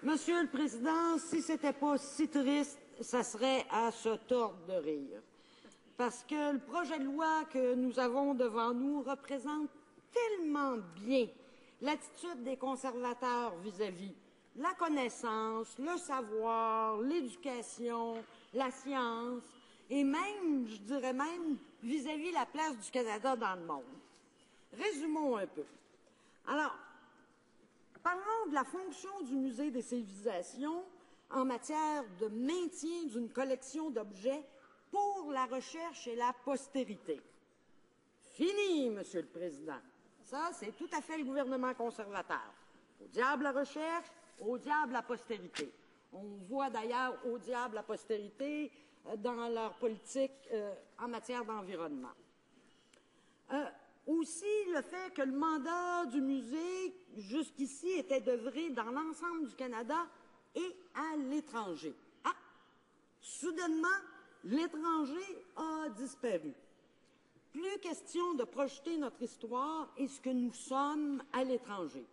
Monsieur le Président, si c'était pas si triste, ça serait à se tordre de rire. Parce que le projet de loi que nous avons devant nous représente tellement bien l'attitude des conservateurs vis-à-vis la connaissance, le savoir, l'éducation, la science, et même, je dirais même, vis-à-vis la place du Canada dans le monde. Résumons un peu. Alors, parlons de la fonction du Musée des civilisations en matière de maintien d'une collection d'objets pour la recherche et la postérité. Fini, Monsieur le Président. Ça, c'est tout à fait le gouvernement conservateur. Au diable la recherche, au diable la postérité. On voit d'ailleurs au diable la postérité dans leur politique en matière d'environnement. Aussi, le fait que le mandat du musée, jusqu'ici, était d'œuvrer dans l'ensemble du Canada et à l'étranger. Ah! Soudainement, l'étranger a disparu. Plus question de projeter notre histoire et ce que nous sommes à l'étranger.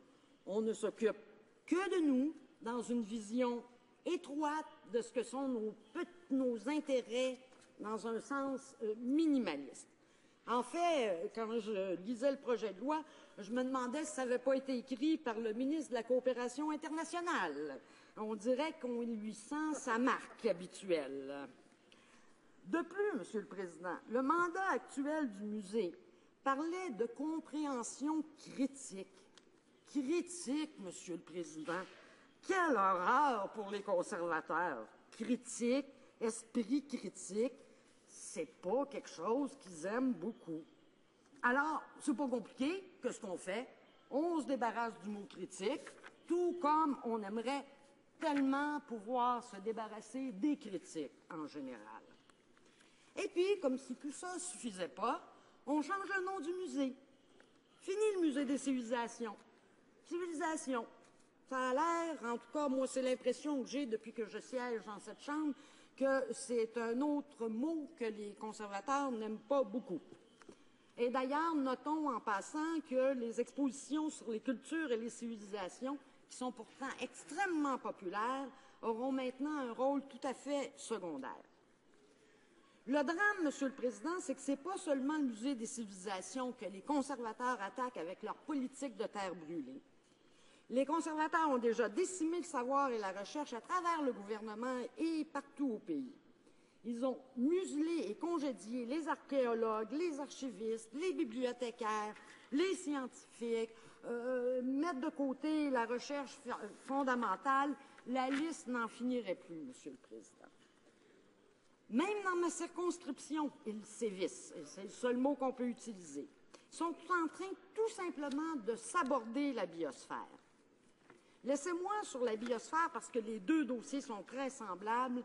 On ne s'occupe que de nous dans une vision étroite de ce que sont nos intérêts dans un sens minimaliste. En fait, quand je lisais le projet de loi, je me demandais si ça n'avait pas été écrit par le ministre de la Coopération internationale. On dirait qu'on lui sent sa marque habituelle. De plus, Monsieur le Président, le mandat actuel du musée parlait de compréhension critique. Critique, Monsieur le Président. Quelle horreur pour les conservateurs. Critique, esprit critique, c'est pas quelque chose qu'ils aiment beaucoup. Alors, c'est pas compliqué. Qu'est-ce qu'on fait? On se débarrasse du mot critique, tout comme on aimerait tellement pouvoir se débarrasser des critiques en général. Et puis, comme si tout ça ne suffisait pas, on change le nom du musée. Fini le musée des civilisations. Civilisation. Ça a l'air, en tout cas, moi, c'est l'impression que j'ai depuis que je siège dans cette chambre, que c'est un autre mot que les conservateurs n'aiment pas beaucoup. Et d'ailleurs, notons en passant que les expositions sur les cultures et les civilisations, qui sont pourtant extrêmement populaires, auront maintenant un rôle tout à fait secondaire. Le drame, Monsieur le Président, c'est que ce n'est pas seulement le musée des civilisations que les conservateurs attaquent avec leur politique de terre brûlée. Les conservateurs ont déjà décimé le savoir et la recherche à travers le gouvernement et partout au pays. Ils ont muselé et congédié les archéologues, les archivistes, les bibliothécaires, les scientifiques, mettre de côté la recherche fondamentale. La liste n'en finirait plus, Monsieur le Président. Même dans ma circonscription, ils sévissent, et c'est le seul mot qu'on peut utiliser. Ils sont en train tout simplement de s'aborder la biosphère. Laissez-moi sur la biosphère, parce que les deux dossiers sont très semblables,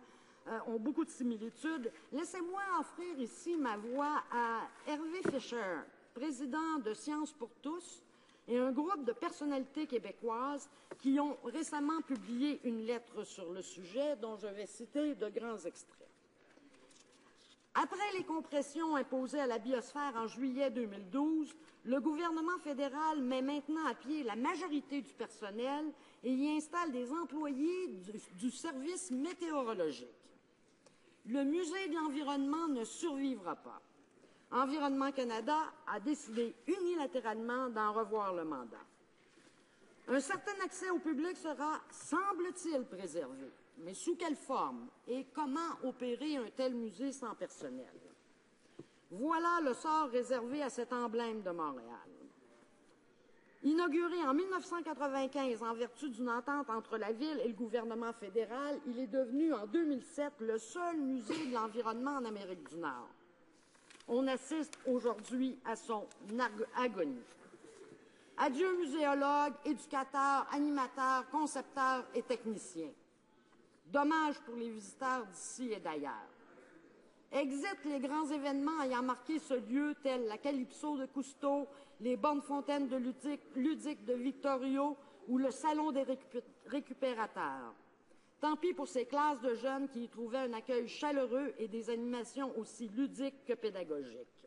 ont beaucoup de similitudes. Laissez-moi offrir ici ma voix à Hervé Fischer, président de Sciences pour tous, et un groupe de personnalités québécoises qui ont récemment publié une lettre sur le sujet dont je vais citer de grands extraits. Après les compressions imposées à la biosphère en juillet 2012, le gouvernement fédéral met maintenant à pied la majorité du personnel et y installe des employés du service météorologique. Le musée de l'environnement ne survivra pas. Environnement Canada a décidé unilatéralement d'en revoir le mandat. Un certain accès au public sera, semble-t-il, préservé. Mais sous quelle forme et comment opérer un tel musée sans personnel? Voilà le sort réservé à cet emblème de Montréal. Inauguré en 1995 en vertu d'une entente entre la Ville et le gouvernement fédéral, il est devenu en 2007 le seul musée de l'environnement en Amérique du Nord. On assiste aujourd'hui à son agonie. Adieu muséologues, éducateurs, animateurs, concepteurs et techniciens. Dommage pour les visiteurs d'ici et d'ailleurs. Exit les grands événements ayant marqué ce lieu, tels la Calypso de Cousteau, les bornes fontaines de Ludique de Victorio ou le Salon des récupérateurs. Tant pis pour ces classes de jeunes qui y trouvaient un accueil chaleureux et des animations aussi ludiques que pédagogiques.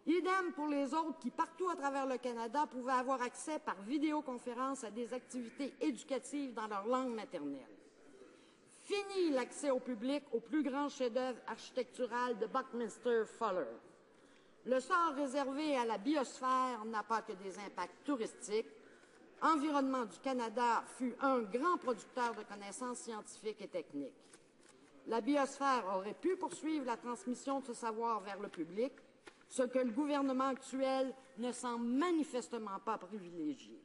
Idem pour les autres qui, partout à travers le Canada, pouvaient avoir accès par vidéoconférence à des activités éducatives dans leur langue maternelle. Fini l'accès au public au plus grand chef-d'œuvre architectural de Buckminster Fuller. Le sort réservé à la biosphère n'a pas que des impacts touristiques. Environnement du Canada fut un grand producteur de connaissances scientifiques et techniques. La biosphère aurait pu poursuivre la transmission de ce savoir vers le public, ce que le gouvernement actuel ne semble manifestement pas privilégier.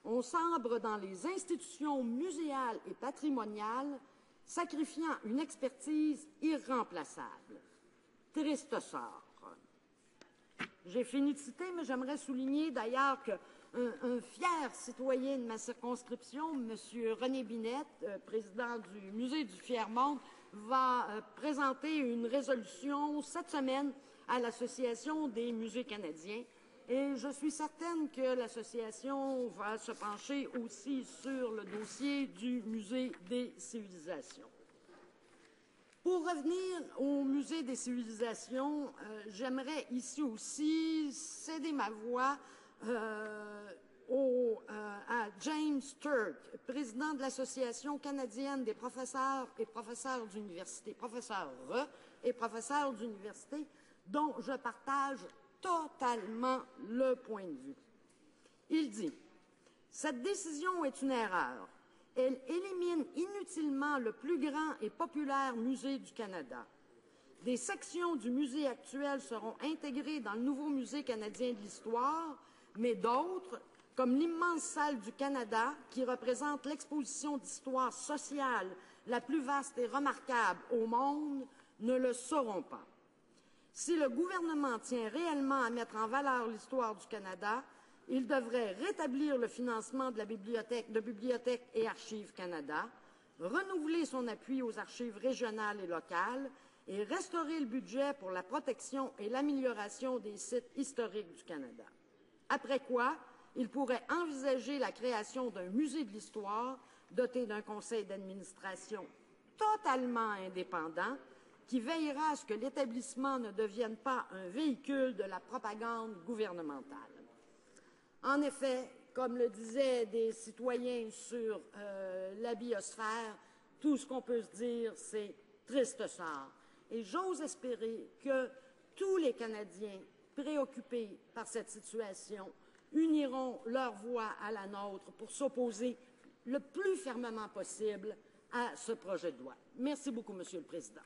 On sabre dans les institutions muséales et patrimoniales, sacrifiant une expertise irremplaçable. Triste sort. J'ai fini de citer, mais j'aimerais souligner d'ailleurs qu'un fier citoyen de ma circonscription, M. René Binette, président du Musée du Fier-Monde, va présenter une résolution cette semaine à l'Association des musées canadiens. Et je suis certaine que l'association va se pencher aussi sur le dossier du Musée des civilisations. Pour revenir au Musée des civilisations, j'aimerais ici aussi céder ma voix à James Turk, président de l'Association canadienne des professeurs et professeurs d'université, d'université, dont je partage totalement le point de vue. Il dit « Cette décision est une erreur. Elle élimine inutilement le plus grand et populaire musée du Canada. Des sections du musée actuel seront intégrées dans le nouveau Musée canadien de l'histoire, mais d'autres, comme l'immense salle du Canada, qui représente l'exposition d'histoire sociale la plus vaste et remarquable au monde, ne le seront pas. Si le gouvernement tient réellement à mettre en valeur l'histoire du Canada, il devrait rétablir le financement de Bibliothèques et Archives Canada, renouveler son appui aux archives régionales et locales et restaurer le budget pour la protection et l'amélioration des sites historiques du Canada. Après quoi, il pourrait envisager la création d'un musée de l'histoire doté d'un conseil d'administration totalement indépendant qui veillera à ce que l'établissement ne devienne pas un véhicule de la propagande gouvernementale. En effet, comme le disaient des citoyens sur la biosphère, tout ce qu'on peut se dire, c'est triste sort. Et j'ose espérer que tous les Canadiens préoccupés par cette situation uniront leur voix à la nôtre pour s'opposer le plus fermement possible à ce projet de loi. Merci beaucoup, Monsieur le Président.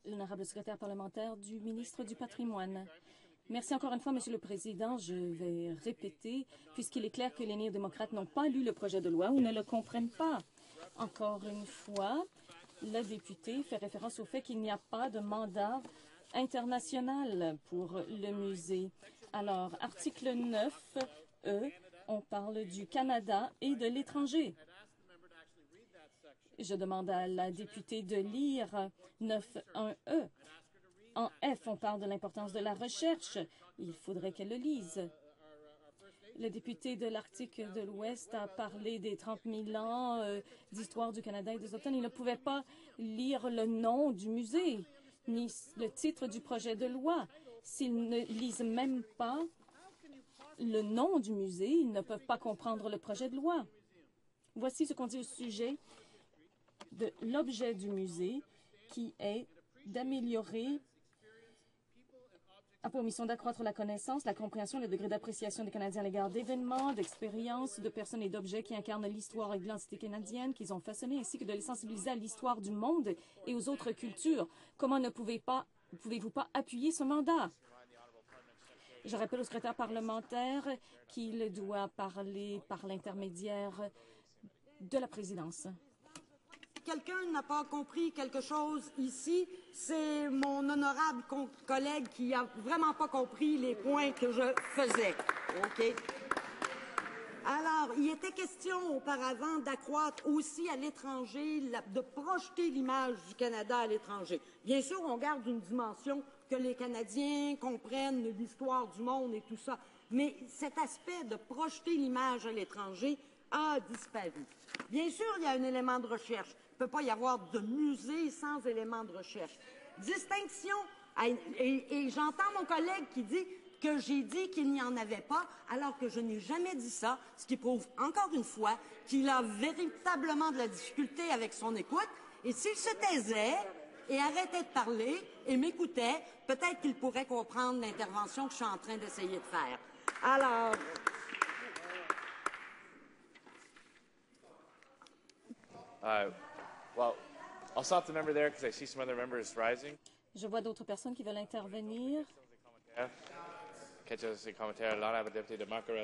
L'honorable secrétaire parlementaire du ministre du Patrimoine. Merci encore une fois, Monsieur le Président. Je vais répéter, puisqu'il est clair que les néo-démocrates n'ont pas lu le projet de loi ou ne le comprennent pas. Encore une fois, la députée fait référence au fait qu'il n'y a pas de mandat international pour le musée. Alors, article 9E, on parle du Canada et de l'étranger. Je demande à la députée de lire 9.1e. En F, on parle de l'importance de la recherche. Il faudrait qu'elle le lise. Le député de l'Arctique de l'Ouest a parlé des 30 000 ans d'histoire du Canada et des Autochtones. Il ne pouvait pas lire le nom du musée, ni le titre du projet de loi. S'ils ne lisent même pas le nom du musée, ils ne peuvent pas comprendre le projet de loi. Voici ce qu'on dit au sujet de l'objet du musée, qui est d'améliorer, a pour mission d'accroître la connaissance, la compréhension et le degré d'appréciation des Canadiens à l'égard d'événements, d'expériences, de personnes et d'objets qui incarnent l'histoire et l'identité canadienne qu'ils ont façonné, ainsi que de les sensibiliser à l'histoire du monde et aux autres cultures. Comment ne pouvez-vous pas appuyer ce mandat? Je rappelle au secrétaire parlementaire qu'il doit parler par l'intermédiaire de la présidence. Quelqu'un n'a pas compris quelque chose ici, c'est mon honorable collègue qui n'a vraiment pas compris les points que je faisais. OK? Alors, il était question auparavant d'accroître aussi à l'étranger, de projeter l'image du Canada à l'étranger. Bien sûr, on garde une dimension que les Canadiens comprennent l'histoire du monde et tout ça, mais cet aspect de projeter l'image à l'étranger a disparu. Bien sûr, il y a un élément de recherche, ne peut pas y avoir de musée sans éléments de recherche. Distinction, et j'entends mon collègue qui dit que j'ai dit qu'il n'y en avait pas, alors que je n'ai jamais dit ça, ce qui prouve encore une fois qu'il a véritablement de la difficulté avec son écoute. Et s'il se taisait et arrêtait de parler et m'écoutait, peut-être qu'il pourrait comprendre l'intervention que je suis en train d'essayer de faire. Alors... Well, I'll stop the member there because I see some other members rising. Je vois d'autres personnes qui veulent intervenir. Questions et commentaires. L'honorable député de Margaret.